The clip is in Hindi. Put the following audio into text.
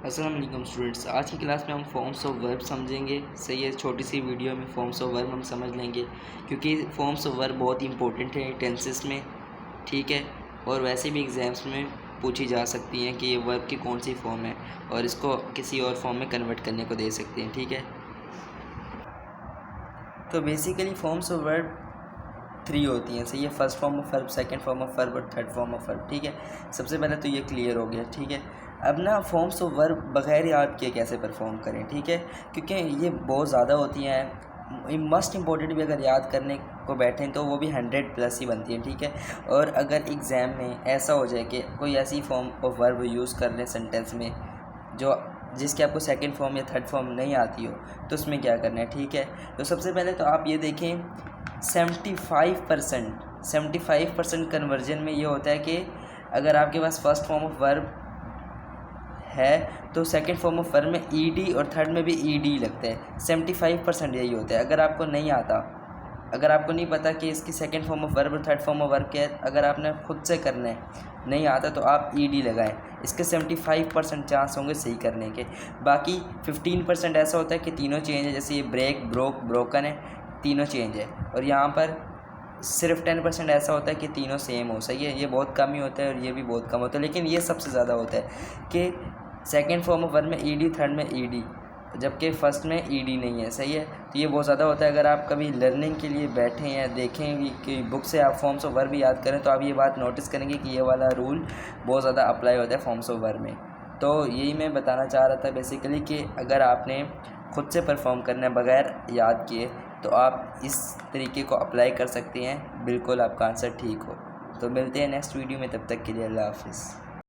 अस्सलाम वालेकुम स्टूडेंट्स, आज की क्लास में हम फॉर्म्स ऑफ वर्ब समझेंगे। सही है, छोटी सी वीडियो में फॉर्म्स ऑफ वर्ब हम समझ लेंगे क्योंकि फॉर्म्स ऑफ वर्ब बहुत इंपॉर्टेंट है टेंसेस में। ठीक है, और वैसे भी एग्ज़ाम्स में पूछी जा सकती हैं कि ये वर्ब की कौन सी फॉर्म है और इसको किसी और फॉर्म में कन्वर्ट करने को दे सकते हैं। ठीक है, तो बेसिकली फॉर्म्स ऑफ वर्ब 3 होती हैं। सही है, first form of verb, second form of verb और थर्ड फॉर्म ऑफ वर्ब। ठीक है, सबसे पहले तो ये क्लियर हो गया। ठीक है, अब ना फॉर्म्स ऑफ वर्ब बगैर याद किए कैसे परफॉर्म करें। ठीक है, क्योंकि ये बहुत ज़्यादा होती हैं, मस्ट इम्पॉर्टेंट भी अगर याद करने को बैठें तो वो भी 100+ ही बनती है। ठीक है, और अगर एग्ज़ाम में ऐसा हो जाए कि कोई ऐसी फॉर्म ऑफ वर्ब यूज़ कर लें सेंटेंस में जिसके आपको सेकंड फॉर्म या थर्ड फॉर्म नहीं आती हो, तो उसमें क्या करना है। ठीक है, तो सबसे पहले तो आप ये देखें 75% कन्वर्जन में ये होता है कि अगर आपके पास फर्स्ट फॉर्म ऑफ वर्ब है तो सेकंड फॉर्म ऑफ वर्ब में ईडी और थर्ड में भी ईडी लगता है। 75% यही होता है। अगर आपको नहीं आता, अगर आपको नहीं पता कि इसकी सेकंड फॉर्म ऑफ वर्ब और थर्ड फॉर्म ऑफ वर्ब क्या है, अगर आपने खुद से करना है, नहीं आता तो आप ईडी लगाएं। इसके 75% चांस होंगे सही करने के। बाकी 15% ऐसा होता है कि तीनों चेंज है, जैसे ये ब्रेक, ब्रोक, ब्रोकन है, तीनों चेंज है। और यहाँ पर सिर्फ 10% ऐसा होता है कि तीनों सेम हो। सही है, ये बहुत कम ही होता है और ये भी बहुत कम होता है, लेकिन ये सबसे ज़्यादा होता है कि सेकंड फॉर्म ऑफ वर्ब में ईडी, थर्ड में ईडी, जबकि फ़र्स्ट में ईडी नहीं है। सही है, तो ये बहुत ज़्यादा होता है। अगर आप कभी लर्निंग के लिए बैठें या देखें भी कि बुक से आप फॉर्म्स ऑफ वर्ब भी याद करें तो आप ये बात नोटिस करेंगे कि ये वाला रूल बहुत ज़्यादा अप्लाई होता है फॉर्म्स ऑफ वर्ब में। तो यही मैं बताना चाह रहा था बेसिकली कि अगर आपने खुद से परफॉर्म करना है बग़ैर याद किए तो आप इस तरीके को अप्लाई कर सकते हैं, बिल्कुल आपका आंसर ठीक हो। तो मिलते हैं नेक्स्ट वीडियो में, तब तक के लिए अल्लाह हाफ़िज़।